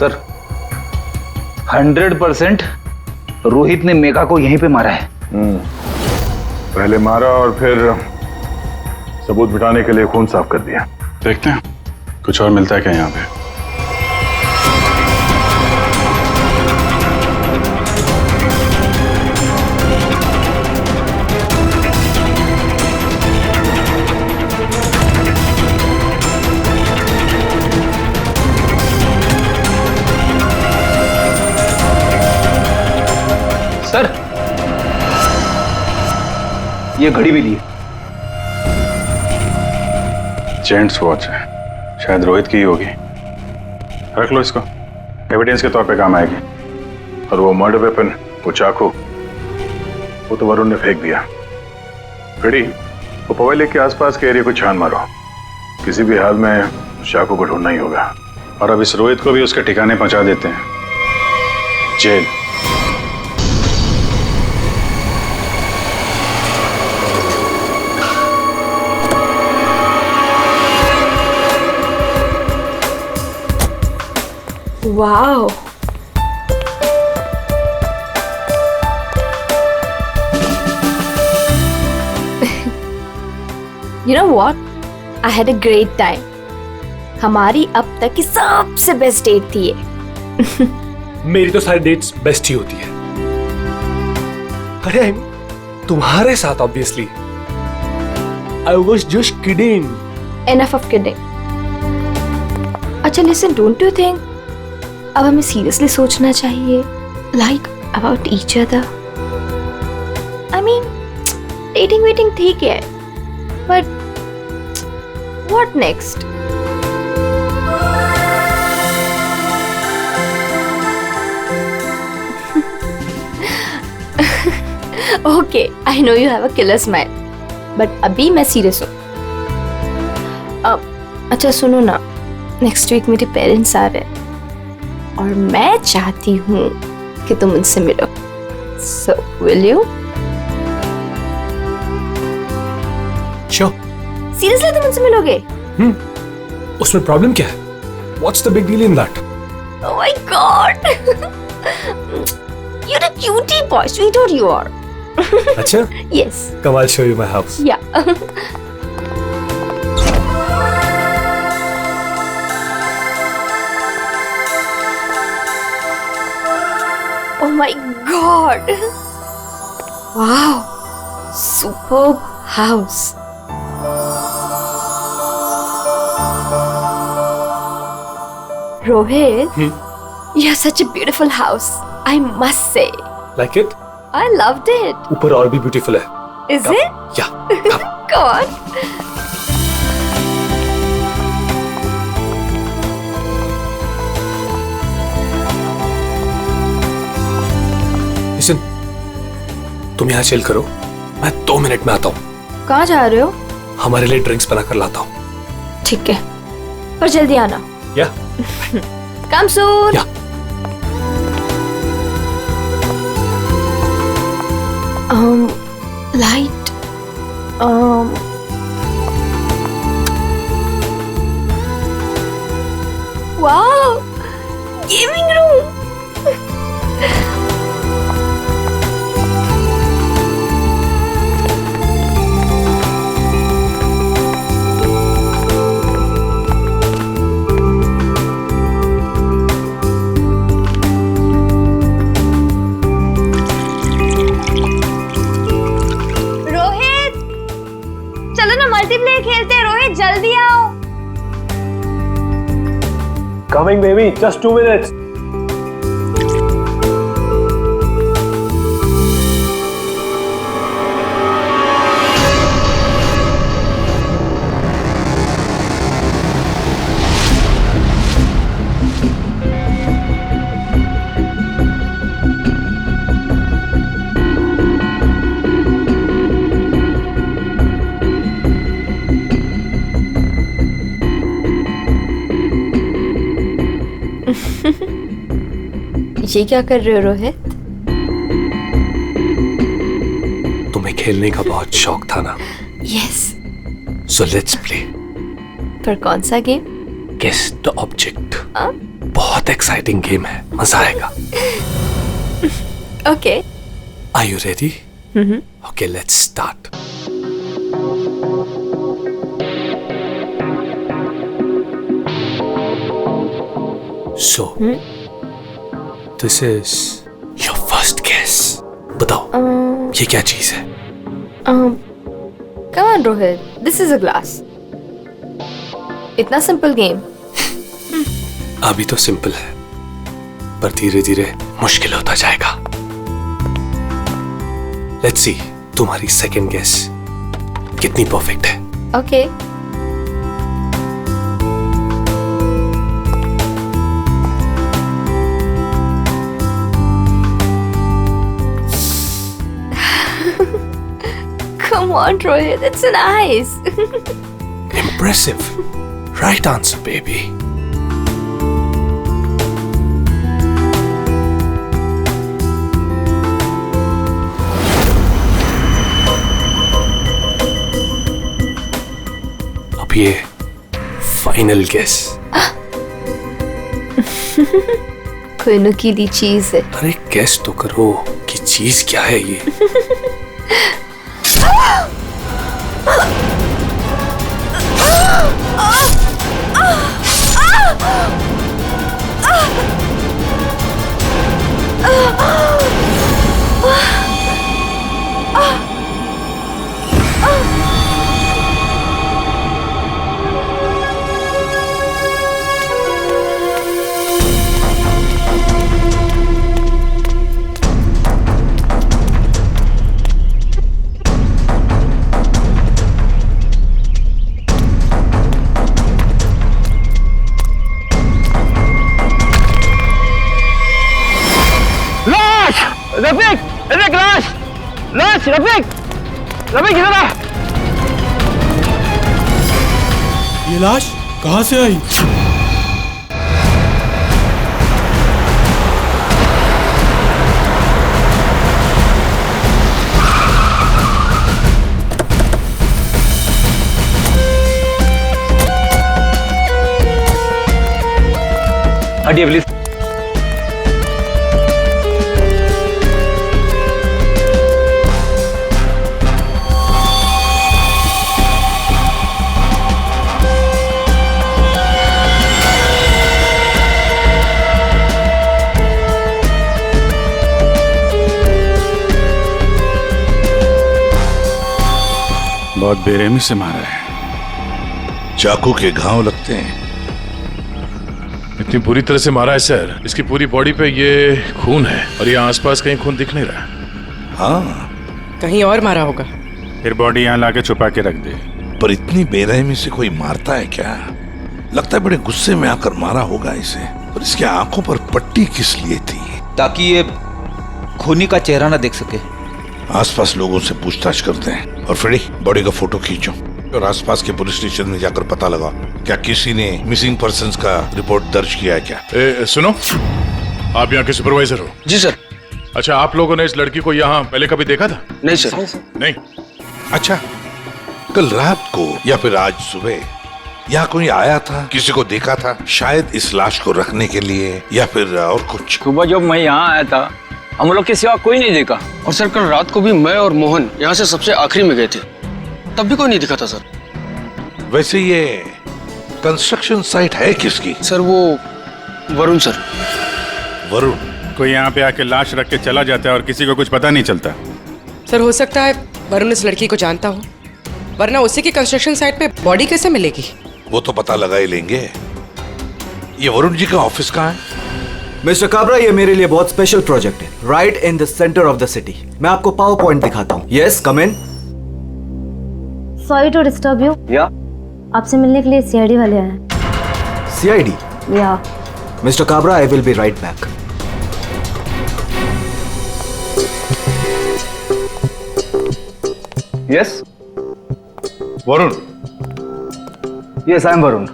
Sir 100% Rohit ने मेघा को यहीं पे मारा है। पहले मारा और फिर सबूत मिटाने के लिए खून साफ कर दिया। देखते हैं कुछ और मिलता है क्या यहाँ पे। सर ये घड़ी भी ली है। जेंट्स वॉच है, शायद रोहित की ही होगी। रख लो इसको, एविडेंस के तौर पे काम आएगी। और वो मर्डर वेपन, वो चाकू, वो तो वरुण ने फेंक दिया। घड़ी वो पवे लेक के आसपास के एरिया को छान मारो। किसी भी हाल में उस चाकू को ढूंढना ही होगा। और अब इस रोहित को भी उसके ठिकाने पहुंचा देते हैं, jail. Wow. You know what? I had a great time. हमारी अब तक की सबसे बेस्ट डेट थी ये। मेरी तो सारी डेट्स बेस्ट ही होती है। अरे तुम्हारे साथ obviously. I was just kidding. Enough of kidding. अच्छा listen, don't you think अब हमें सीरियसली सोचना चाहिए, like about each other? I mean, dating waiting ठीक है, but what next? Okay, I know you have a killer smile, but अभी मैं serious हूँ। अच्छा सुनो ना, नेक्स्ट वीक मेरे पेरेंट्स आ रहे हैं और मैं चाहती हूँ कि तुम उनसे मिलो। So, will you? Sure. Seriously तुम उनसे मिलोगे? उसमें प्रॉब्लम क्या है? What's the big deal in that? Oh my God! You're a cutie boy, sweetheart you are. अच्छा? Yes. Come, I'll show you my house. Yeah. Oh my God! Wow! Superb house. Rohit, you have such a beautiful house. I must say. Like it? I loved it. ऊपर और भी beautiful है. Is Come. it? Yeah. Come. Go on. Listen, तुम यहाँ chill करो, मैं 2 minute में आता हूँ। कहाँ जा रहे हो? हमारे लिए ड्रिंक्स बनाकर लाता हूँ। ठीक है, पर जल्दी आना। Yeah. Come soon. Yeah. Light. Wow, gaming room. Rohit, चलो ना मल्टीप्लेयर खेलते हैं। रोहित जल्दी आओ। Coming, baby. Just 2 minutes. ये क्या कर रहे हो रोहित? तुम्हें खेलने का बहुत शौक था ना? यस। So let's play. पर कौन सा गेम? Guess the object. बहुत एक्साइटिंग गेम है, मजा आएगा। Okay. Are you ready? Okay, let's start. So, this is your first guess. बताओ, ये क्या चीज है? Come on, Rohit. This is a glass. इतना सिंपल गेम। अभी तो सिंपल है, पर धीरे धीरे मुश्किल होता जाएगा। Let's see, तुम्हारी सेकंड गेस कितनी परफेक्ट है। Okay. Come on, Rohit. It's nice. Impressive. Right answer, baby. अब ये फाइनल गेस। कोई नुकीली चीज है। अरे गेस तो करो कि चीज क्या है ये। रफीक, रफीक लाश, लाश, रफीक, रफीक इधर आ। ये लाश कहाँ से आई? हटिए प्लीज। बहुत बेरहमी से मारा है। चाकू के घाव लगते हैं। इतनी बुरी तरह से मारा है सर, इसकी पूरी बॉडी पे ये खून है और ये आसपास कहीं खून दिख नहीं रहा। हाँ, कहीं और मारा होगा। फिर बॉडी यहाँ लाके छुपा के रख दे। पर इतनी बेरहमी से कोई मारता है क्या? लगता है बड़े गुस्से में आकर मारा होगा इसे। और इसके आंखों पर पट्टी किस लिए थी? ताकि ये खूनी का चेहरा ना देख सके। आसपास लोगों से पूछताछ करते हैं। और फ्रेडी, बॉडी का फोटो खींचो और आसपास के पुलिस स्टेशन में जाकर पता लगा क्या किसी ने मिसिंग पर्संस का रिपोर्ट दर्ज किया है क्या? सुनो, आप यहाँ के सुपरवाइजर हो? जी सर। अच्छा, आप लोगों ने इस लड़की को यहाँ पहले कभी देखा था? नहीं सर। नहीं। अच्छा, कल रात को या फिर आज सुबह यहाँ कोई आया था? किसी को देखा था? शायद इस लाश को रखने के लिए या फिर और कुछ? सुबह जब मैं यहाँ आया था हम लोग के सिवा कोई नहीं देखा। और सर कल रात को भी मैं और मोहन यहाँ से सबसे आखिरी में गए थे, तब भी कोई नहीं दिखा था सर। वैसे ये कंस्ट्रक्शन साइट है किसकी? सर वो वरुण सर। वरुण? कोई यहाँ पे आके लाश रख के चला जाता है और किसी को कुछ पता नहीं चलता। सर हो सकता है वरुण इस लड़की को जानता हो, वरना उसी की कंस्ट्रक्शन साइट पे बॉडी कैसे मिलेगी? वो तो पता लगा ही लेंगे। ये वरुण जी का ऑफिस कहाँ है? मिस्टर काबरा, ये मेरे लिए बहुत स्पेशल प्रोजेक्ट है, right in the centre of the city. मैं आपको पावर पॉइंट दिखाता हूँ। Yes, come in. Sorry to disturb you. या आपसे मिलने के लिए सीआईडी वाले आए हैं। सीआईडी? या। Mister Kabra, I will be right back. Yes Varun? Yes, I am Varun.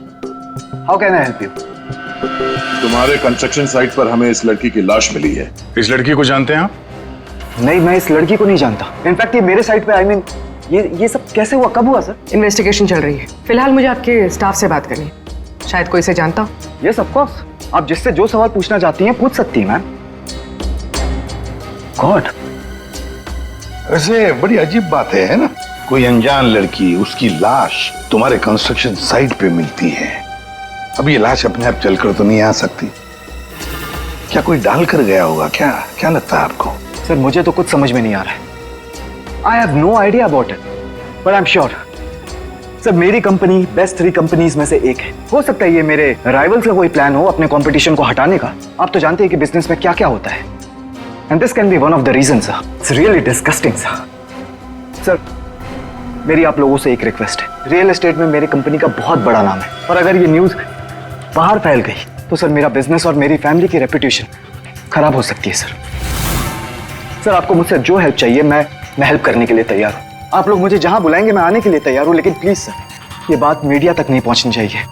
How can I help you? तुम्हारे कंस्ट्रक्शन साइट पर हमें इस लड़की की लाश मिली है। इस लड़की को जानते हैं आप? नहीं, मैं इस लड़की को नहीं जानता। इनफैक्ट ये मेरे साइट पे, आई मीन ये सब कैसे हुआ, कब हुआ सर? इन्वेस्टिगेशन चल रही है। फिलहाल मुझे आपके स्टाफ से बात करनी है, शायद कोई इसे जानता हो। Yes of course. आप जिससे जो सवाल पूछना चाहती हैं पूछ सकती हैं मैम। गॉड, वैसे बड़ी अजीब बात है ना, कोई अनजान लड़की, उसकी लाश तुम्हारे कंस्ट्रक्शन साइट पे मिलती है। अब ये लाश अपने आप चलकर तो नहीं आ सकती, क्या कोई डाल कर गया होगा? क्या क्या लगता है आपको? सर मुझे तो कुछ समझ में नहीं आ रहा है। I have no idea about it, but I am sure sir मेरी कंपनी बेस्ट 3 कंपनीज में से एक है। हो सकता है ये मेरे राइवल्स का कोई प्लान हो अपने कंपटीशन को हटाने का। आप तो जानते हैं कि बिजनेस में क्या क्या होता है, and this can be one of the reason sir. It's really disgusting sir. मेरी आप लोगों से एक रिक्वेस्ट है, रियल एस्टेट में मेरी कंपनी का बहुत बड़ा नाम है, और अगर ये न्यूज बाहर फैल गई तो सर मेरा बिजनेस और मेरी फैमिली की रेपुटेशन खराब हो सकती है सर। आपको मुझसे जो हेल्प चाहिए मैं हेल्प करने के लिए तैयार हूँ। आप लोग मुझे जहां बुलाएंगे मैं आने के लिए तैयार हूँ, लेकिन प्लीज सर ये बात मीडिया तक नहीं पहुंचनी चाहिए।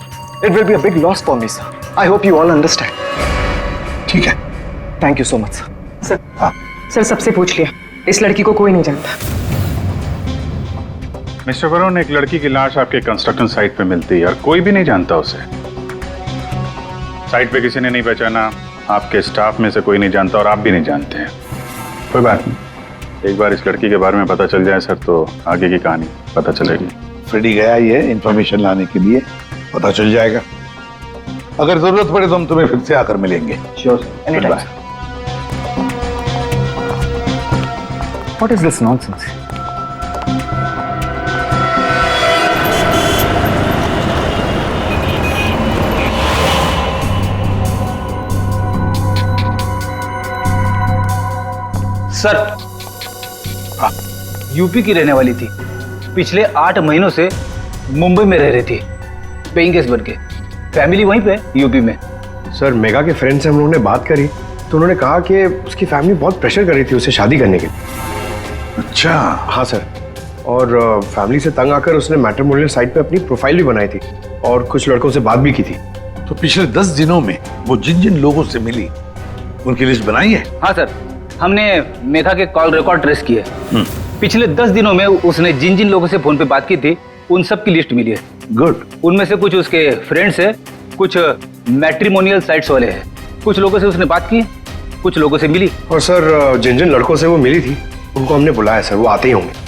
It will be a big loss for me sir. I hope you all understand. ठीक है, thank you so much sir. Sir सबसे पूछ लिया, इस लड़की को कोई नहीं जानता। मिस्टर वरुण, एक लड़की की लाश आपके कंस्ट्रक्शन साइट पे मिलती है और कोई भी नहीं जानता उसे। साइट पे किसी ने नहीं पहचाना, आपके स्टाफ में से कोई नहीं जानता और आप भी नहीं जानते हैं। कोई बात नहीं, एक बार इस लड़की के बारे में पता चल जाए सर तो आगे की कहानी पता चलेगी। फ्रेडी गया ही है इंफॉर्मेशन लाने के लिए, पता चल जाएगा। अगर जरूरत पड़े तो हम तुम्हें फिर से आकर मिलेंगे। Sure, any time. What is this nonsense? Sir, UP की रहने वाली थी, पिछले 8 महीनों से मुंबई में रह रही थी, पेइंग गेस्ट बन के। फैमिली वहीं पे यूपी में। सर मेगा के फ्रेंड से हम लोगों ने बात करी तो उन्होंने कहा कि उसकी फैमिली बहुत प्रेशर कर रही थी उसे शादी करने के लिए। अच्छा। हाँ सर, और फैमिली से तंग आकर उसने मैट्रिमोनियल साइट पे अपनी प्रोफाइल भी बनाई थी और कुछ लड़कों से बात भी की थी। तो पिछले 10 दिनों में वो जिन जिन लोगों से मिली उनकी लिस्ट बनाई है? हाँ सर, हमने मेघा के कॉल रिकॉर्ड ट्रेस किए। पिछले 10 दिनों में उसने जिन जिन लोगों से फोन पे बात की थी उन सब की लिस्ट मिली है। गुड। उनमें से कुछ उसके फ्रेंड्स है, कुछ मैट्रिमोनियल साइट्स वाले हैं। कुछ लोगों से उसने बात की, कुछ लोगों से मिली। और सर जिन जिन लड़कों से वो मिली थी उनको हमने बुलाया सर, वो आते ही होंगे।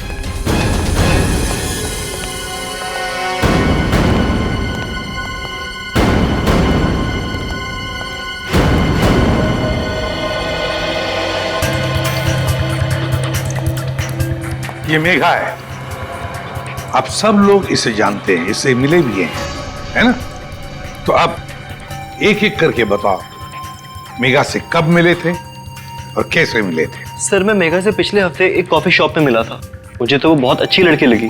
ये मेघा है, आप सब लोग इसे जानते हैं, इससे मिले भी हैं, है ना? तो आप एक एक करके बताओ, मेघा से कब मिले थे और कैसे मिले थे? सर मैं मेघा से पिछले हफ्ते एक कॉफी शॉप में मिला था। मुझे तो वो बहुत अच्छी लड़की लगी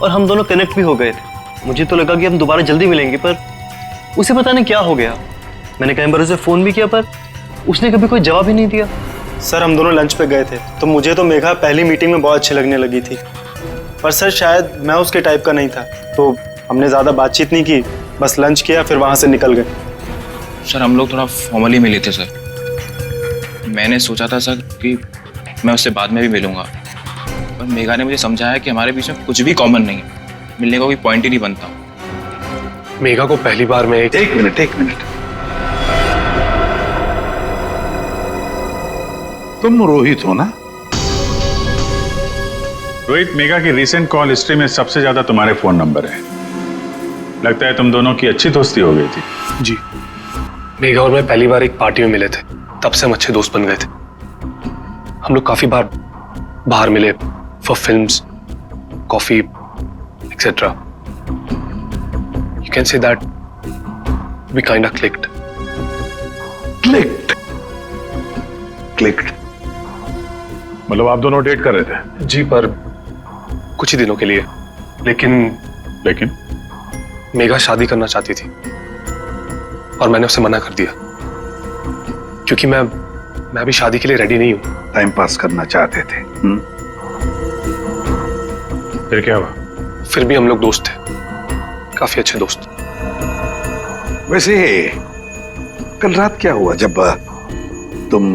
और हम दोनों कनेक्ट भी हो गए थे। मुझे तो लगा कि हम दोबारा जल्दी मिलेंगे, पर उसे पता नहीं क्या हो गया। मैंने कई बार उसे फोन भी किया पर उसने कभी कोई जवाब ही नहीं दिया। सर हम दोनों लंच पे गए थे तो मुझे तो मेघा पहली मीटिंग में बहुत अच्छी लगने लगी थी, पर सर शायद मैं उसके टाइप का नहीं था, तो हमने ज़्यादा बातचीत नहीं की, बस लंच किया फिर वहाँ से निकल गए। सर हम लोग थोड़ा फॉर्मली मिले थे सर। मैंने सोचा था सर कि मैं उससे बाद में भी मिलूंगा, पर मेघा ने मुझे समझाया कि हमारे बीच में कुछ भी कॉमन नहीं है, मिलने का कोई पॉइंट ही नहीं बनता। मेघा को पहली बार में एक मिनट, तुम रोहित हो ना? रोहित, मेघा की रिसेंट कॉल हिस्ट्री में सबसे ज्यादा तुम्हारे फोन नंबर है। लगता है तुम दोनों की अच्छी दोस्ती हो गई थी। जी, मेघा और मैं पहली बार एक पार्टी में मिले थे, तब से हम अच्छे दोस्त बन गए थे। हम लोग काफी बार बाहर मिले for films, coffee etcetera. You can say that we kind of clicked. मतलब आप दोनों डेट कर रहे थे? जी, पर कुछ ही दिनों के लिए। लेकिन मेघा शादी करना चाहती थी और मैंने उसे मना कर दिया, क्योंकि मैं अभी शादी के लिए रेडी नहीं हूं। टाइम पास करना चाहते थे। फिर क्या हुआ? फिर भी हम लोग दोस्त थे, काफी अच्छे दोस्त। वैसे कल रात क्या हुआ जब तुम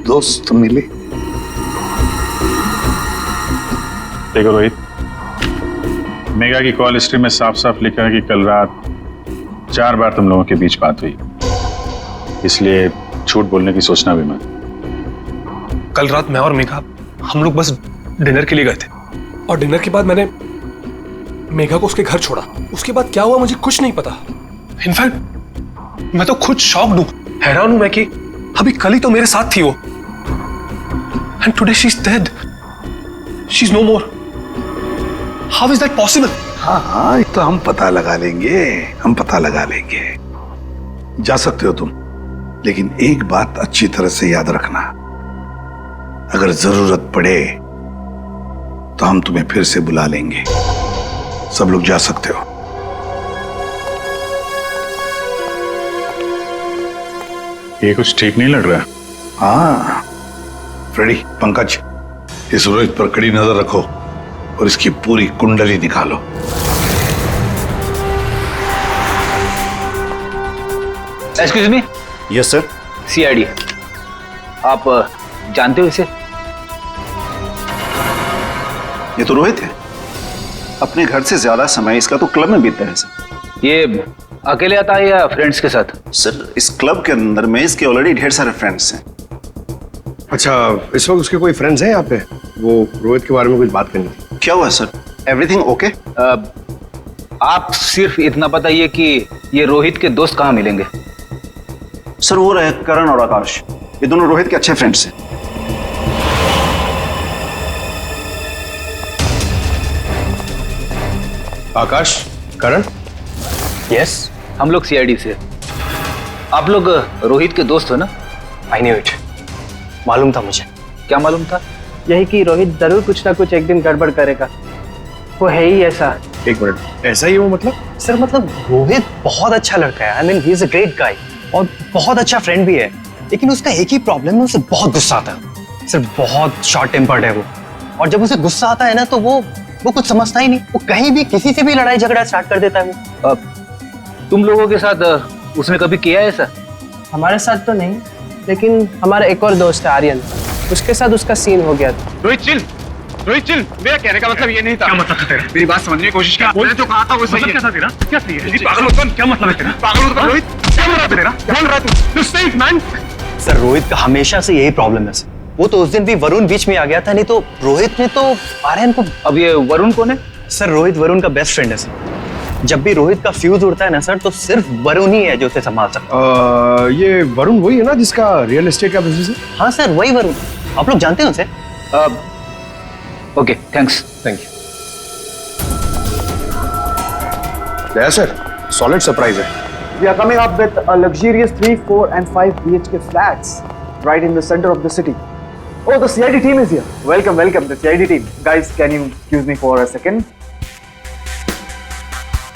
दोस्त मिले? देखो रोहित, मेघा की कॉल हिस्ट्री में साफ साफ लिखा है कि कल रात 4 बार तुम लोगों के बीच बात हुई। इसलिए झूठ बोलने की सोचना भी मत। कल रात मैं और मेघा हम लोग बस डिनर के लिए गए थे और डिनर के बाद मैंने मेघा को उसके घर छोड़ा। उसके बाद क्या हुआ मुझे कुछ नहीं पता। इनफैक्ट मैं तो खुद शॉक्ड हूं, हैरान हूं मैं कि अभी कल ही तो मेरे साथ थी वो, and today she is dead, she is no more. How is that possible? हाँ हाँ, ये तो हम पता लगा लेंगे, हम पता लगा लेंगे। जा सकते हो तुम, लेकिन एक बात अच्छी तरह से याद रखना, अगर जरूरत पड़े तो हम तुम्हें फिर से बुला लेंगे। सब लोग जा सकते हो। ये कुछ ठीक नहीं लग रहा। हाँ फ्रेडी, पंकज, इस रोहित पर कड़ी नजर रखो और इसकी पूरी कुंडली निकालो। Excuse me. Yes sir. CID, आप जानते हो इसे? ये तो रोहित है। अपने घर से ज्यादा समय इसका तो क्लब में बीतता है सर। ये अकेले आता है या फ्रेंड्स के साथ? सर इस क्लब के अंदर में इसके ऑलरेडी ढेर सारे फ्रेंड्स हैं। अच्छा, इस वक्त उसके कोई फ्रेंड्स हैं यहाँ पे? वो रोहित के बारे में कुछ बात करनी थी। क्या हुआ सर? Everything okay? आप सिर्फ इतना बताइए कि ये रोहित के दोस्त कहाँ मिलेंगे? सर वो रहे करण और आकाश, ये दोनों रोहित के अच्छे फ्रेंड्स हैं। आकाश, करण? यस, हम लोग सीआईडी से। आप लोग रोहित के दोस्त हो ना? आई न्यू इट, मालूम था मुझे। क्या मालूम था? यही कि रोहित जरूर कुछ ना कुछ एक दिन गड़बड़ करेगा, वो है ही ऐसा। एक मिनट, ऐसा ही वो मतलब? सर मतलब रोहित बहुत अच्छा लड़का है, I mean he is a great guy और बहुत अच्छा फ्रेंड भी है, लेकिन उसका एक ही प्रॉब्लम है, उसे बहुत गुस्सा आता है। सर बहुत शॉर्ट टेम्पर्ड है वो, और जब उसे गुस्सा आता है ना तो वो कुछ समझता ही नहीं, वो कहीं भी किसी से भी लड़ाई झगड़ा स्टार्ट कर देता है। तुम लोगों के साथ उसने कभी किया है ऐसा? हमारे साथ तो नहीं, लेकिन हमारा एक और दोस्त है आर्यन, उसके साथ उसका सीन हो गया था। रोहित चिल, रोहित चिल, मेरा कहने का मतलब ये नहीं था। क्या मतलब था तेरा? मेरी बात समझने की कोशिश कर। मैंने तो कहा था वो सही है। क्या तेरा? क्या सही है? पागल मत बन। क्या मतलब है तेरा? पागल मत बन रोहित। क्या मतलब है तेरा? बोल रहा तू सही मैन। सर रोहित का हमेशा से यही प्रॉब्लम है सर। वो तो उस दिन भी वरुण बीच में आ गया था, नहीं तो रोहित ने तो आर्यन को। अब ये वरुण कौन है? सर रोहित वरुण का बेस्ट फ्रेंड है सर। जब भी रोहित का फ्यूज उड़ता है ना सर, तो सिर्फ वरुण ही है जो उसे संभाल सकता है। ये वरुण वही है ना जिसका रियल एस्टेट का बिजनेस है? हाँ सर वही वरुण, आप लोग जानते हो उसे? Okay thanks. Thank you. या सर, सॉलिड सरप्राइज है। We are coming up with a luxurious 3, 4 and 5 BHK flats right in the center of the city. Oh, the CID team is here. Welcome, welcome, the CID team. Guys, can you excuse me for a second?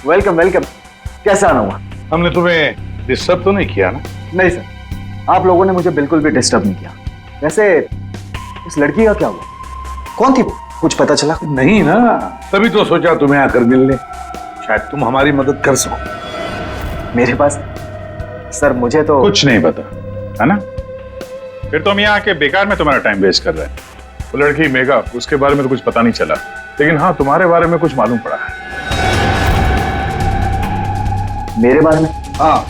Welcome, welcome. कैसा आना हुआ? हमने तुम्हें disturb तो नहीं किया ना? नहीं सर, आप लोगों ने मुझे बिल्कुल भी डिस्टर्ब नहीं किया। वैसे इस लड़की का क्या हुआ? कौन थी वो? कुछ पता चला? नहीं ना, तभी तो सोचा तुम्हें आकर मिलने, शायद तुम हमारी मदद कर सको। मेरे पास सर मुझे तो कुछ नहीं पता है ना, फिर तो हम यहाँ आके बेकार में तुम्हारा टाइम वेस्ट कर रहे हैं। वो लड़की मेघा, उसके बारे में तो कुछ पता नहीं चला, लेकिन हाँ तुम्हारे बारे में कुछ मालूम पड़ा है। मेरे बारे में? हाँ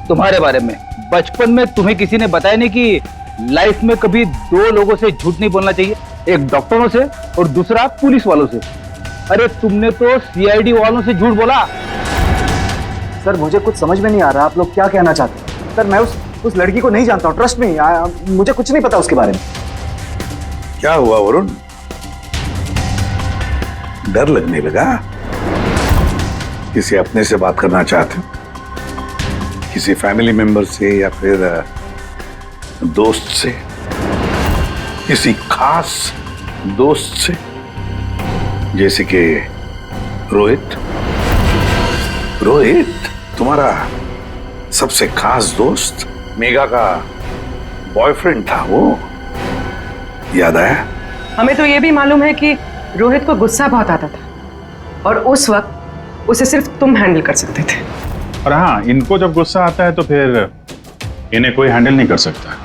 तुम्हारे बारे में। बचपन में तुम्हें किसी ने बताया नहीं कि लाइफ में कभी दो लोगों से झूठ नहीं बोलना चाहिए, एक डॉक्टरों से और दूसरा पुलिस वालों से। अरे तुमने तो सीआईडी वालों से झूठ बोला। सर मुझे कुछ समझ में नहीं आ रहा, आप लोग क्या कहना चाहते हैं? सर मैं उस लड़की को नहीं जानता हूँ, ट्रस्ट में मुझे कुछ नहीं पता उसके बारे में। क्या हुआ वरुण, डर लगने लगा? किसी अपने से बात करना चाहते हो? किसी फैमिली मेंबर से या फिर दोस्त से, किसी खास दोस्त से, जैसे कि रोहित? रोहित तुम्हारा सबसे खास दोस्त, मेघा का बॉयफ्रेंड था वो, याद आया? हमें तो ये भी मालूम है कि रोहित को गुस्सा बहुत आता था और उस वक्त उसे सिर्फ तुम हैंडल कर सकते थे। और हाँ, इनको जब गुस्सा आता है तो फिर इन्हें कोई हैंडल नहीं कर सकता,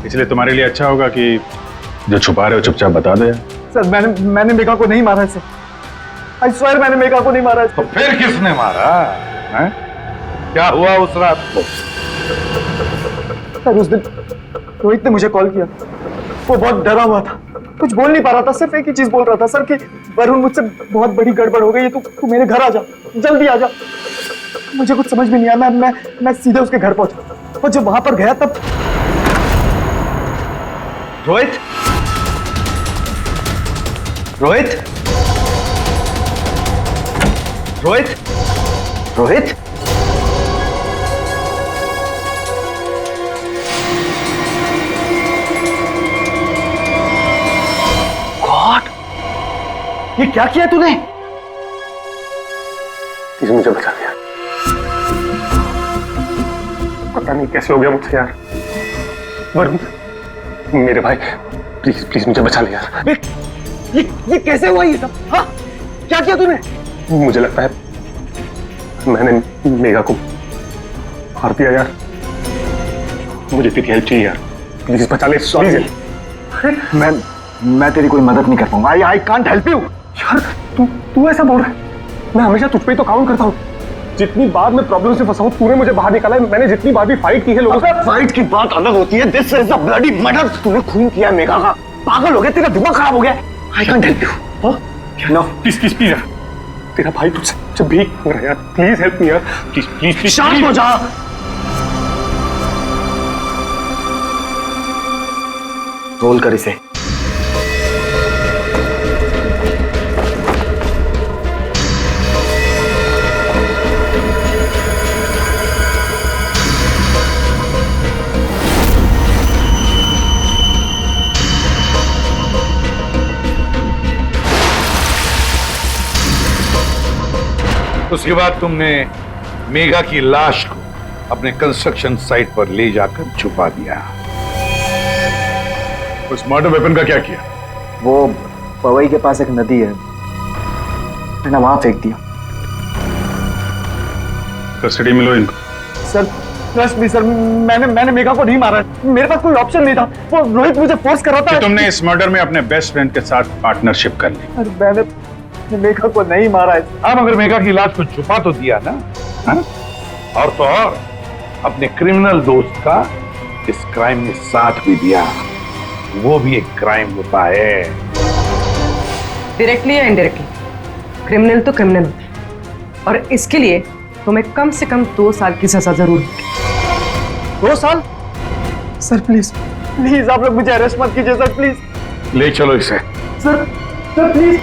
इसलिए तुम्हारे लिए अच्छा होगा कि जो छुपा रहे हो चुपचाप बता दो। सर मैंने मेघा को नहीं मारा सर, आई स्वेयर मैंने मेघा को नहीं मारा। तो फिर किसने मारा है? क्या हुआ उस रात को? सर उस दिन रोहित ने मुझे कॉल किया, वो बहुत डरा हुआ था, कुछ बोल नहीं पा रहा था, सिर्फ एक ही चीज बोल रहा था, सर कि वरुण मुझसे बहुत बड़ी गड़बड़ हो गई है, तू मेरे घर आ जा, जल्दी आ जा। मुझे कुछ समझ में नहीं आया, मैं सीधे उसके घर पहुंचा और जब वहां पर गया तब रोहित, रोहित, रोहित, रोहित, गॉड, ये क्या किया तूने? प्लीज मुझे बचा दिया। पता नहीं कैसे हो गया मुझसे यार। वरुण, मेरे भाई, प्लीज प्लीज मुझे बचा ले यार। ये कैसे हुआ ये सब? हाँ, क्या किया तूने? मुझे लगता है मैंने मेघा को मार दिया यार। मुझे तेरी हेल्प चाहिए यार, प्लीज बचा ले। सॉरी। मैं तेरी कोई मदद नहीं कर पाऊंगा। I can't help you. यार तू ऐसा बोल रहा है? मैं हमेशा तुझ पे तो काउंट करता हूँ। जितनी बार मैं प्रॉब्लम से फंसा हूँ तूने मुझे बाहर निकाला है। मैंने जितनी बार भी फाइट की है लोगों से। फाइट की बात अलग होती है। This is a bloody murder. तूने खून किया मेघा का। पागल हो गया, तेरा दिमाग खराब हो गया। I can't help you. No please please please यार, तेरा भाई तुझसे भीख मांग रहा है यार। प्लीज हेल्प मी यार, प्लीज प्लीज प्लीज। शांत हो जा। रोल कर इसे। उसके बाद तुमने मेघा की लाश को अपने कंस्ट्रक्शन साइट पर ले जाकर छुपा दिया। उस मर्डर वेपन का क्या किया? वो पवई के पास एक नदी है, मैंने वहां फेंक दिया। कस्टडी में लो इनको। सर ट्रस्ट मी सर, मैंने मेघा को नहीं मारा। मेरे पास कोई ऑप्शन नहीं था। वो रोहित मुझे फोर्स कर रहा था। तुमने इस मर्डर में अपने बेस्ट फ्रेंड के साथ पार्टनरशिप कर ली। अरे मैंने मेघा को नहीं मारा है। हाँ, मगर मेघा की लाश को छुपा तो दिया ना। हा? और तो और अपने क्रिमिनल दोस्त का इस क्राइम में साथ भी दिया। वो भी एक क्राइम होता है। डायरेक्टली या इनडायरेक्टली क्रिमिनल तो क्रिमिनल होता है, और इसके लिए तुम्हें कम से कम 2 साल की सजा जरूर होगी। 2 साल? सर प्लीज प्लीज आप लोग मुझे अरेस्ट मत कीजिए सर, प्लीज। ले चलो इसे। Sir please.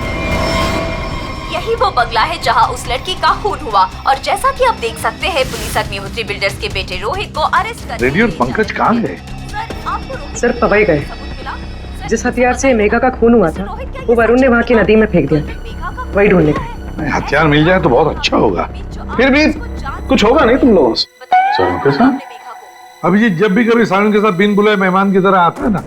यही वो बंगला है जहां उस लड़की का खून हुआ, और जैसा कि आप देख सकते हैं पुलिस अग्निहोत्री बिल्डर्स के बेटे रोहित को अरेस्ट कर। रेडी और पंकज कहाँ गए? सर पवई गए। जिस हथियार से मेघा का खून हुआ था वो वरुण ने वहाँ की नदी में फेंक दिया था, वही ढूंढने गए। हथियार मिल जाए तो बहुत अच्छा होगा। फिर भी कुछ होगा नहीं तुम लोगों से? सारुण के साथ? अभिजीत जब भी कभी सारुण के साथ बिन बुलाए मेहमान की तरह आता है ना,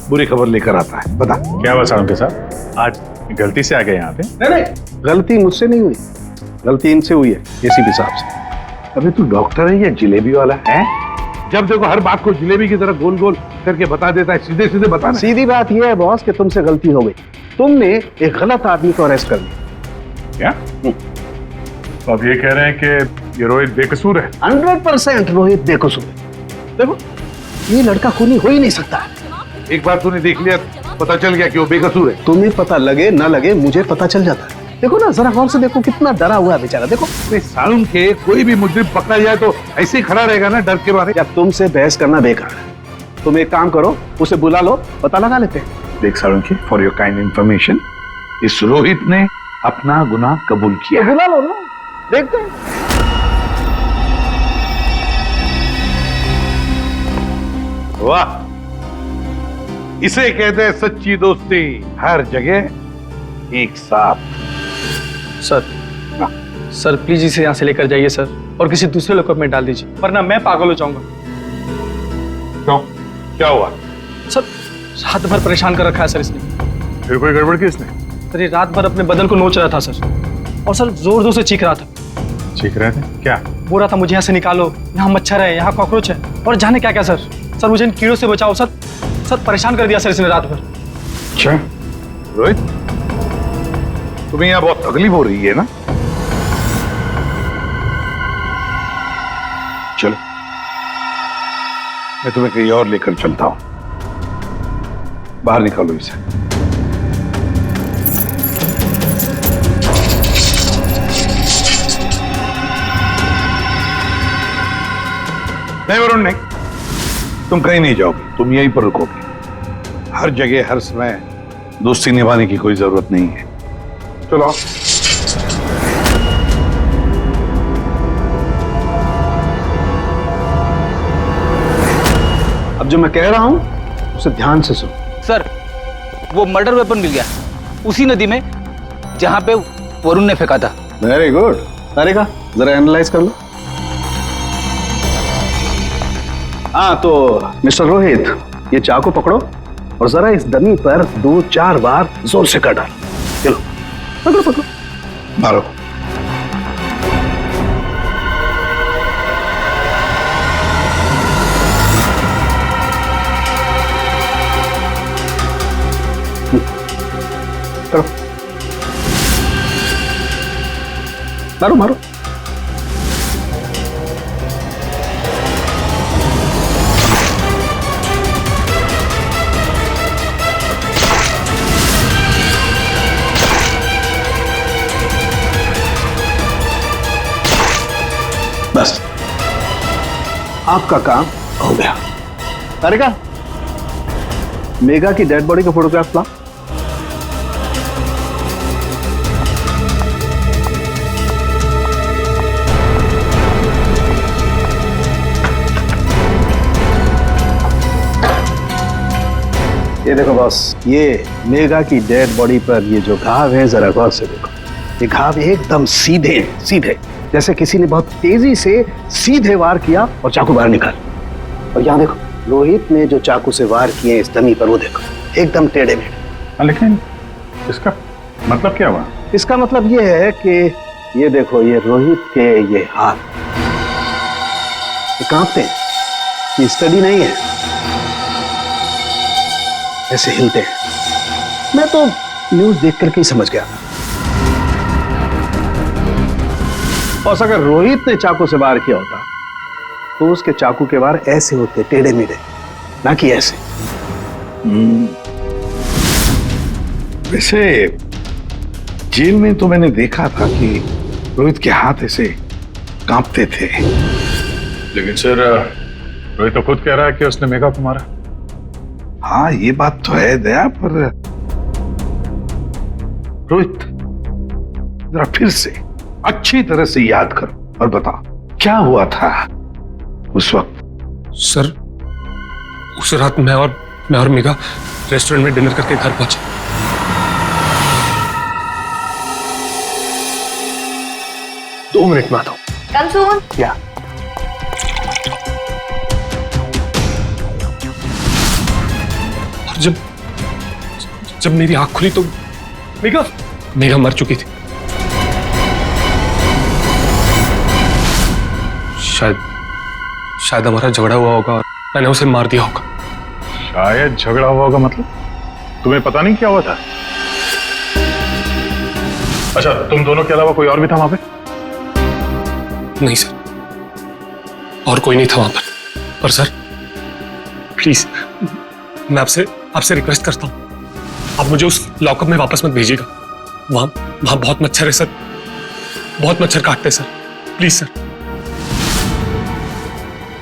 बुरी खबर लेकर आता है। बता क्या हुआ सारुण के साथ? आज गलती से आ गए यहाँ पे? नहीं, गलती मुझसे नहीं हुई, गलती इनसे हुई है एसीपी साहब से। अबे तू डॉक्टर है या जिलेबी वाला है? जब देखो हर बात को जिलेबी की तरह गोल गोल करके बता देता है। सीधे सीधे बता। सीधी बात यह है बॉस कि तुमसे गलती हो गई। तुमने एक गलत आदमी को अरेस्ट कर लिया। क्या? तो अब ये कह रहे हैं कि ये रोहित बेकसूर है? 100% रोहित बेकसूर है। देखो ये लड़का खूनी हो ही नहीं सकता। एक बार तूने देख लिया, पता चल गया कि वो बेकसूर है। तुम्हें पता लगे ना लगे, मुझे पता चल जाता है। देखो ना, जरा गौर से देखो, कितना डरा हुआ है बेचारा। देखो सारुण के कोई भी मुजरिम पकड़ा जाए तो ऐसे ही खड़ा रहेगा ना, डर के मारे। या तुमसे बहस करना बेकार है। तुम एक काम करो, उसे बुला लो, पता लगा लेते हैं। देख सारुण की, फॉर योर काइंड इंफॉर्मेशन, इस रोहित ने अपना गुनाह कबूल किया। बुला लो ना, देखते हैं। वाह, इसे कहते हैं सच्ची दोस्ती। हर जगह एक साथ। सर प्लीज इसे यहाँ से लेकर जाइए सर, और किसी दूसरे लॉकअप में डाल दीजिए, वरना मैं पागल हो जाऊंगा। क्यों? क्या हुआ? सर रात भर परेशान कर रखा है सर इसने। फिर कोई गड़बड़ की इसने? सर ये रात भर अपने बदन को नोच रहा था सर, और सर जोर जोर से चीख रहा था। चीख रहे थे? क्या? बोल रहा था मुझे यहाँ से निकालो, यहाँ मच्छर है, यहाँ कॉकरोच है, और जाने क्या क्या सर। सर मुझे इन कीड़ों से बचाओ सर। सर परेशान कर दिया सर इसने रात भर। अच्छा रोहित, तुम्हें यहाँ बहुत तकलीफ हो रही है ना? चलो मैं तुम्हें कहीं और लेकर चलता हूं। बाहर निकालो इसे। नहीं वरुण नहीं, तुम कहीं नहीं जाओगे, तुम यहीं पर रुकोगे। हर जगह हर समय दोस्ती निभाने की कोई जरूरत नहीं है। चलो अब जो मैं कह रहा हूं उसे ध्यान से सुनो। सर वो मर्डर वेपन मिल गया उसी नदी में जहां पे वरुण ने फेंका था। Very good. अरे का जरा एनालाइज कर लो। हाँ तो मिस्टर रोहित, ये चाकू पकड़ो और जरा इस डमी पर 2-4 बार जोर से कर डालो। चलो पकड़ो पकड़ो, मारो। करो, मारो मारो। बस आपका काम हो गया। तारिका, मेघा की डेड बॉडी का फोटोग्राफ ला। ये देखो बॉस, ये मेघा की डेड बॉडी पर ये जो घाव है जरा गौर से देखो। ये घाव एकदम सीधे सीधे, जैसे किसी ने बहुत तेजी से सीधे वार किया और चाकू बाहर निकाल। और यहाँ देखो, रोहित ने जो चाकू से वार किए इस डमी पर, वो देखो एकदम टेढ़े मेढ़े। लेकिन इसका मतलब क्या हुआ? इसका मतलब ये है कि ये देखो, ये रोहित के ये हाथ ये कांपते हैं, ये स्टडी नहीं है, ऐसे हिलते हैं। मैं तो न्यूज देख करके ही समझ गया था। और अगर रोहित ने चाकू से वार किया होता तो उसके चाकू के वार ऐसे होते, टेढ़े मेढ़े, ना कि ऐसे। वैसे जेल में तो मैंने देखा था कि रोहित के हाथ ऐसे कांपते थे। लेकिन सर रोहित तो खुद कह रहा है कि उसने मेघा को मारा। हाँ ये बात तो है दया, पर रोहित जरा फिर से अच्छी तरह से याद करो और बताओ क्या हुआ था उस वक्त। सर उस रात मैं और मेघा रेस्टोरेंट में डिनर करके घर पहुंचे। दो मिनट में आता हूं। कम सून। क्या? और जब मेरी आंख खुली तो मेघा मर चुकी थी। शायद हमारा झगड़ा हुआ होगा और मैंने उसे मार दिया होगा। शायद झगड़ा हुआ होगा मतलब? तुम्हें पता नहीं क्या हुआ था? अच्छा, तुम दोनों के अलावा कोई और भी था वहां पे? नहीं सर, और कोई नहीं था वहां पर सर प्लीज मैं आपसे रिक्वेस्ट करता हूं, आप मुझे उस लॉकअप में वापस मत भेजिएगा। वहां बहुत मच्छर है सर, बहुत मच्छर काटते हैं सर, प्लीज सर।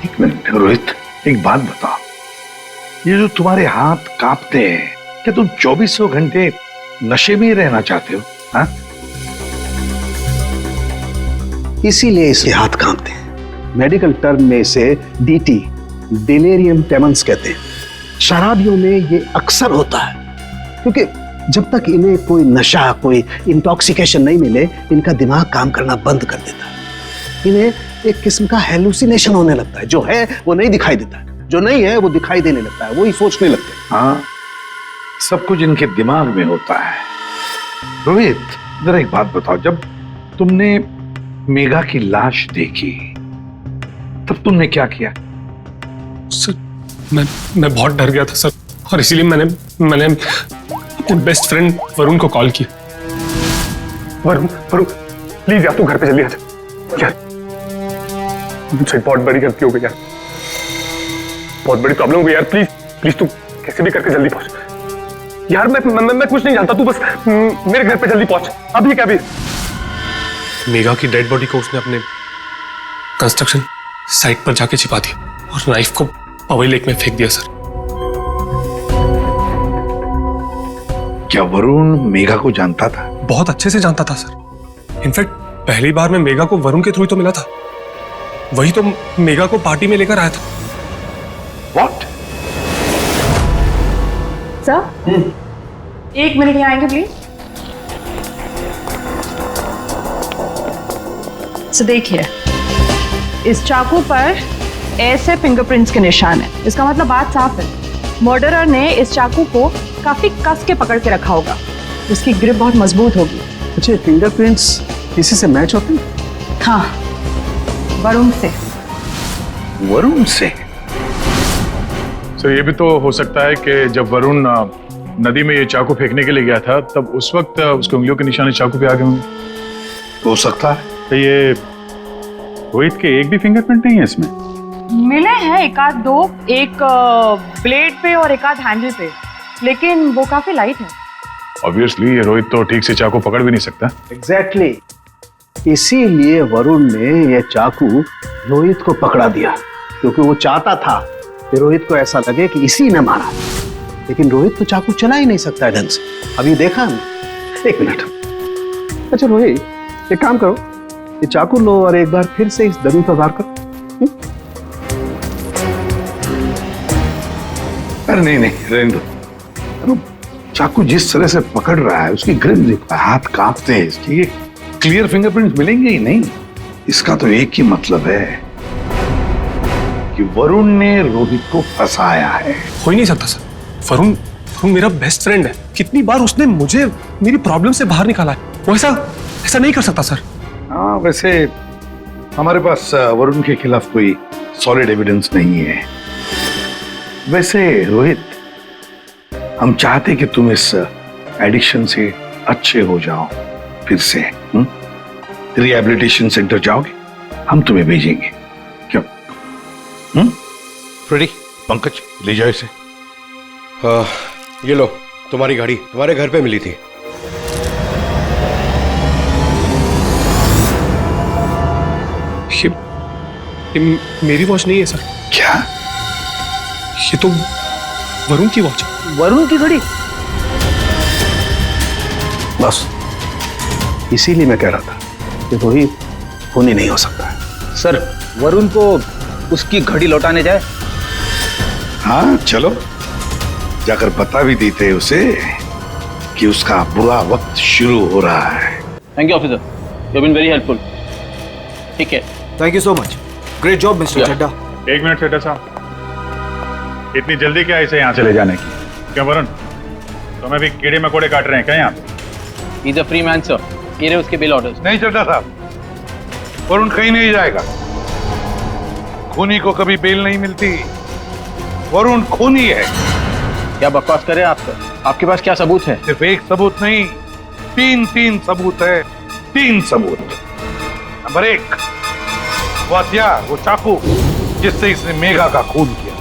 एक मिनट रोहित, एक बात बताओ, ये जो तुम्हारे हाथ कांपते हैं, क्या तुम 2400 घंटे नशे में ही रहना चाहते हो? हाँ? इसीलिए इसके हाथ कांपते हैं। मेडिकल टर्म में इसे डीटी, डिलेरियम ट्रेमेंस कहते हैं। शराबियों में ये अक्सर होता है, क्योंकि जब तक इन्हें कोई नशा, कोई इंटॉक्सिकेशन नहीं मिले, इनका दिमाग काम करना बंद कर देता है। इन्हें एक किस्म का हेलुसिनेशन होने लगता है। जो है वो नहीं दिखाई देता है, जो नहीं है वो दिखाई देने लगता है, वही सोचने लगते हैं। हाँ, सब कुछ इनके दिमाग में होता है। रोहित जरा एक बात बताओ, जब तुमने मेघा की लाश देखी तब तुमने क्या किया? सर मैं बहुत डर गया था सर, और इसीलिए मैंने अपने बेस्ट फ्रेंड वरुण को कॉल किया। वरुण प्लीज यार, तू घर पे जल्दी आ जा। मुझसे बहुत बड़ी गलती हो गई यार, बहुत बड़ी प्रॉब्लम हो गई यार। प्लीज प्लीज तू कैसे भी करके जल्दी पहुंच यार। मैं कुछ नहीं जानता, तू बस मेरे घर पे जल्दी पहुंच अभी क्या भी। मेघा की डेड बॉडी को उसने अपने कंस्ट्रक्शन साइट पर जाके छिपा दिया और नाइफ को पवई लेक में फेंक दिया सर। क्या वरुण मेघा को जानता था? बहुत अच्छे से जानता था सर। इनफैक्ट पहली बार मैं मेघा को वरुण के थ्रू तो मिला था, वही तो मेघा को पार्टी में लेकर आया था। What? सर 1 मिनट यहाँ आएंगे प्लीज। तो देखिए, इस चाकू पर ऐसे फिंगरप्रिंट्स के निशान है। इसका मतलब बात साफ है, मर्डरर ने इस चाकू को काफी कस के पकड़ के रखा होगा। इसकी ग्रिप बहुत मजबूत होगी। अच्छा, फिंगरप्रिंट्स किसी से मैच होते हैं? हाँ, वरुण से। वरुण से? सर ये भी तो हो सकता है कि जब वरुण नदी में ये चाकू फेंकने के लिए गया था तब उस वक्त उसकी उंगलियों के निशान चाकू पे आ गए होंगे। हो सकता है। तो ये रोहित के एक भी फिंगरप्रिंट नहीं है इसमें? मिले हैं एक आध दो, एक ब्लेड पे और एक आध हैंडल पे, लेकिन वो काफी लाइट है। ऑब्वियसली ये रोहित तो ठीक से चाकू पकड़ भी नहीं सकता। एग्जैक्टली इसीलिए वरुण ने यह चाकू रोहित को पकड़ा दिया, क्योंकि वो चाहता था कि रोहित को ऐसा लगे कि इसी ने मारा। लेकिन रोहित तो चाकू चला ही नहीं सकता ढंग से। अभी देखा हमने। 1 मिनट। अच्छा रोहित, एक काम करो, ये चाकू लो और एक बार फिर से इस डमी पर वार करो। अरे नहीं रहने दो। चाकू जिस तरह से पकड़ रहा है, उसकी ग्रिप देखो, हाथ कांपते हैं इसके। क्लियर फिंगरप्रिंट्स मिलेंगे ही नहीं। इसका तो एक ही मतलब है कि वरुण ने रोहित को फंसाया है। हो ही नहीं सकता सर। वरुण मेरा बेस्ट फ्रेंड है। कितनी बार उसने मुझे मेरी प्रॉब्लम से बाहर निकाला है। वो ऐसा नहीं कर सकता सर। हाँ, वैसे हमारे पास वरुण के खिलाफ कोई सॉलिड एविडेंस नहीं है। वैसे रोहित, हम चाहते कि तुम इस एडिक्शन से अच्छे हो जाओ, फिर से रिहैबिलिटेशन सेंटर जाओगे, हम तुम्हें भेजेंगे। क्यों? फ्रेडी, पंकज ले जाओ इसे। ये लो, तुम्हारी गाड़ी तुम्हारे घर पे मिली थी। ये मेरी वॉच नहीं है सर। क्या? ये तो वरुण की वॉच है। वरुण की घड़ी? बस इसीलिए मैं कह रहा था कि रोहित खूनी नहीं हो सकता है। सर, वरुण को उसकी घड़ी लौटाने जाए? हाँ चलो, जाकर बता भी देते उसे कि उसका बुरा वक्त शुरू हो रहा है। Thank you officer, you been very helpful. ठीक है, thank you so much. Great job mister Chadha. 1 minute Chadha साहब, इतनी जल्दी क्या इसे यहाँ से ले जाने की? क्यों वरुण, तुम्हें भी कीड़े मकोड़े काट रहे हैं क्या यहाँ पे? He's a free man, sir. ये रहे उसके बिल ऑर्डर्स। नहीं चड्ढा साहब, वरुण कहीं नहीं जाएगा। खूनी को कभी बेल नहीं मिलती। वरुण खूनी है। क्या बकवास कर रहे हैं आप सर? आपके पास क्या सबूत है? सिर्फ एक सबूत नहीं, तीन सबूत है। 3 सबूत। नंबर 1, वो हथियार, वो चाकू जिससे इसने मेघा का खून किया।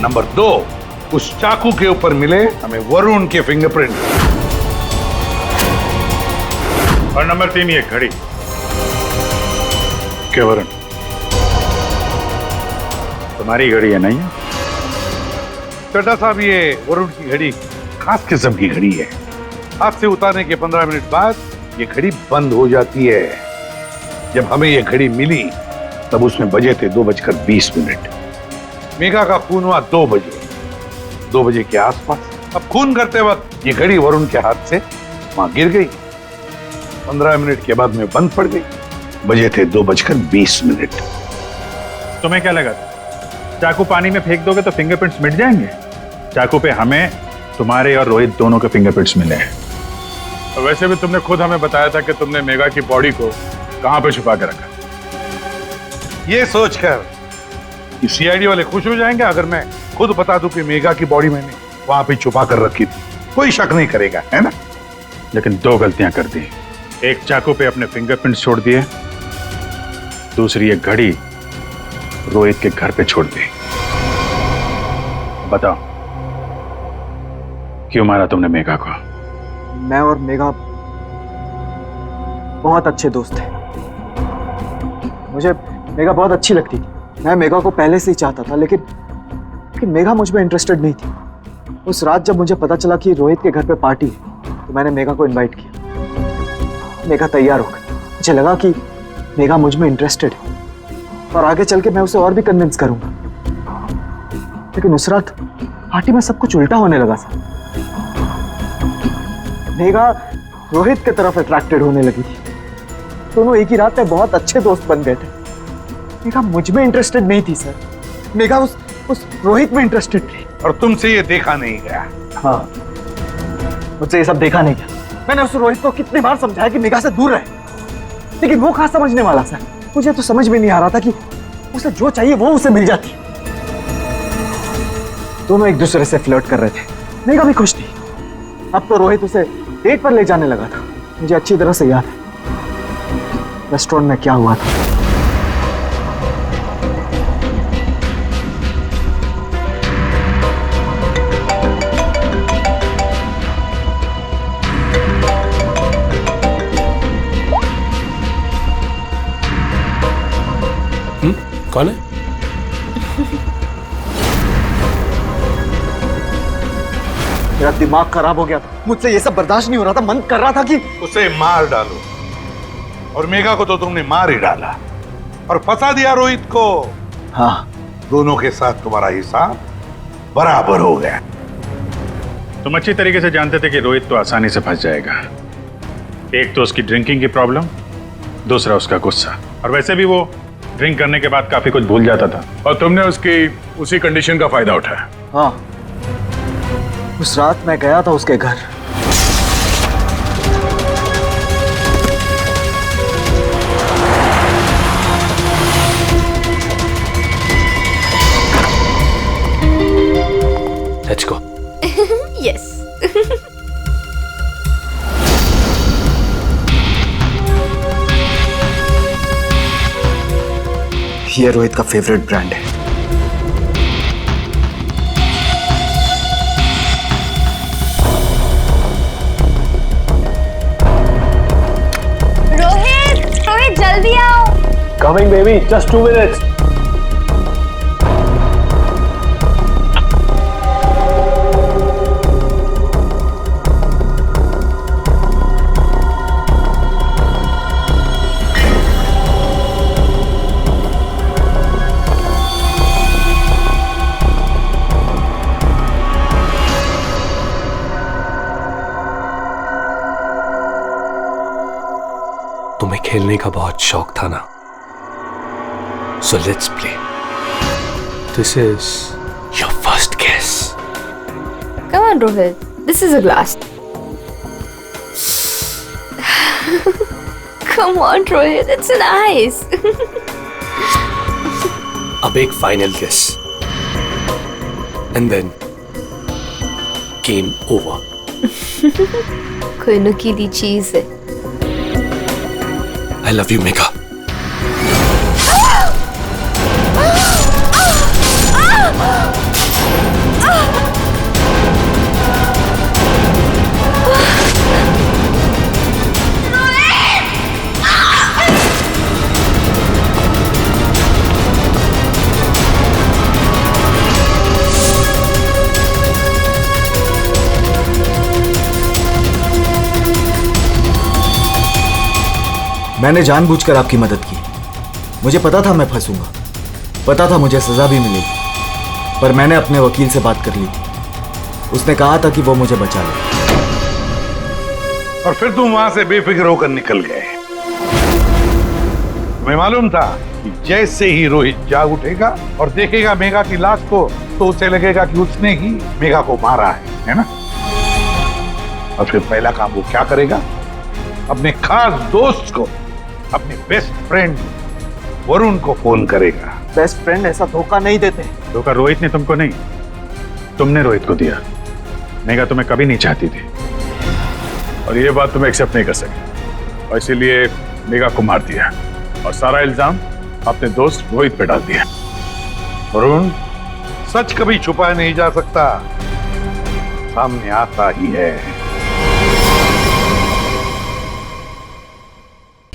नंबर 2, उस चाकू के ऊपर मिले हमें वरुण के फिंगरप्रिंट। और नंबर 3 ये घड़ी। क्या वरुण, तुम्हारी घड़ी है नहीं है? चड्ढा साहब, ये वरुण की घड़ी खास किस्म की घड़ी है। हाथ से उतारने के 15 मिनट बाद ये घड़ी बंद हो जाती है। जब हमें ये घड़ी मिली तब उसमें बजे थे 2:20। मेघा का खून हुआ 2 बजे के आसपास। अब खून करते वक्त ये घड़ी वरुण के हाथ से वहां गिर गई। 15 मिनट के बाद में बंद पड़ गई। बजे थे 2:20। तुम्हें क्या लगा चाकू पानी में फेंक दोगे तो फिंगरप्रिंट्स मिट जाएंगे? चाकू पे हमें, तुम्हारे और रोहित दोनों के फिंगरप्रिंट्स मिले हैं। और वैसे भी तुमने खुद हमें बताया था कि तुमने मेघा की बॉडी को कहां पे छुपा के रखा। ये सोचकर कि सीआईडी वाले खुश हो जाएंगे अगर मैं खुद बता दूं कि मेघा की बॉडी मैंने वहां पे छुपा कर रखी थी। कोई शक नहीं करेगा, है ना? लेकिन 2 गलतियां कर दी। एक, चाकू पे अपने फिंगरप्रिंट्स छोड़ दिए। दूसरी, एक घड़ी रोहित के घर पे छोड़ दी। बताओ, क्यों मारा तुमने मेघा को? मैं और मेघा बहुत अच्छे दोस्त थे। मुझे मेघा बहुत अच्छी लगती थी। मैं मेघा को पहले से ही चाहता था, लेकिन मेघा मुझ में इंटरेस्टेड नहीं थी। उस रात जब मुझे पता चला कि रोहित के घर पे पार्टी है, तो मैंने मेघा को इनवाइट किया। मेघा तैयार हो गई। मुझे लगा कि मेघा मुझ में इंटरेस्टेड है और आगे चल के मैं उसे और भी कन्विंस करूंगा। लेकिन उस रात पार्टी में सब कुछ उल्टा होने लगा था। मेघा रोहित की तरफ अट्रैक्टेड होने लगी थी। दोनों एक ही रात में बहुत अच्छे दोस्त बन गए थे। मेघा मुझ में इंटरेस्टेड नहीं थी सर। मेघा उस रोहित में इंटरेस्टेड थी। और तुमसे ये देखा नहीं गया? हाँ, मुझसे ये सब देखा नहीं गया। मैंने उस रोहित को कितनी बार समझाया कि मेघा से दूर रहे, लेकिन वो कहाँ समझने वाला सर। मुझे तो समझ में नहीं आ रहा था कि उसे जो चाहिए वो उसे मिल जाती। दोनों एक दूसरे से फ्लर्ट कर रहे थे। मेघा भी खुश थी। अब तो रोहित उसे डेट पर ले जाने लगा था। मुझे अच्छी तरह से याद है रेस्टोरेंट में क्या हुआ था। कौन है? मेरा दिमाग खराब हो गया था। मुझसे ये सब बर्दाश्त नहीं हो रहा था। मन कर रहा था कि उसे मार डालो। और मेघा को तो तुमने मार ही डाला और फंसा दिया रोहित को। हाँ, दोनों के साथ तुम्हारा हिसाब बराबर हो गया। तुम अच्छी तरीके से जानते थे कि रोहित तो आसानी से फंस जाएगा। एक तो उसकी ड्रिंकिंग की प्रॉब्लम, दूसरा उसका गुस्सा। और वैसे भी वो ड्रिंक करने के बाद काफी कुछ भूल जाता था, और तुमने उसकी उसी कंडीशन का फायदा उठाया। हाँ, उस रात मैं गया था उसके घर। Let's go. यस। ये रोहित का फेवरेट ब्रांड है। रोहित जल्दी आओ। Coming baby, just 2 minutes। तुम्हें खेलने का बहुत शौक था ना, so let's play. This is your first kiss. Come on, Rohit. This is a glass. Come on, Rohit. It's nice. अब एक फाइनल किस, and then game over. कोई नुकीली चीज है। I love you, Megha. मैंने जानबूझकर आपकी मदद की। मुझे पता था मैं फंसूंगा, पता था मुझे सजा भी मिलेगी, पर मैंने अपने वकील से बात कर ली थी। उसने कहा था कि वो मुझे बचा ले। और फिर तुम वहां से बेफिक्र होकर निकल गए। तुम्हें मालूम था कि जैसे ही रोहित जाग उठेगा और देखेगा मेघा की लाश को, तो उसे लगेगा कि उसने ही मेघा को मारा है ना? और फिर पहला काम वो क्या करेगा? अपने खास दोस्त को, अपने बेस्ट फ्रेंड वरुण को फोन करेगा। बेस्ट फ्रेंड ऐसा धोखा नहीं देते। धोखा रोहित ने तुमको नहीं, तुमने रोहित को दिया। मेघा तुम्हें कभी नहीं चाहती थी, और ये बात तुम एक्सेप्ट नहीं कर सके, और इसीलिए मेघा को मार दिया और सारा इल्जाम अपने दोस्त रोहित पे डाल दिया। वरुण, सच कभी छुपाया नहीं जा सकता, सामने आता ही है।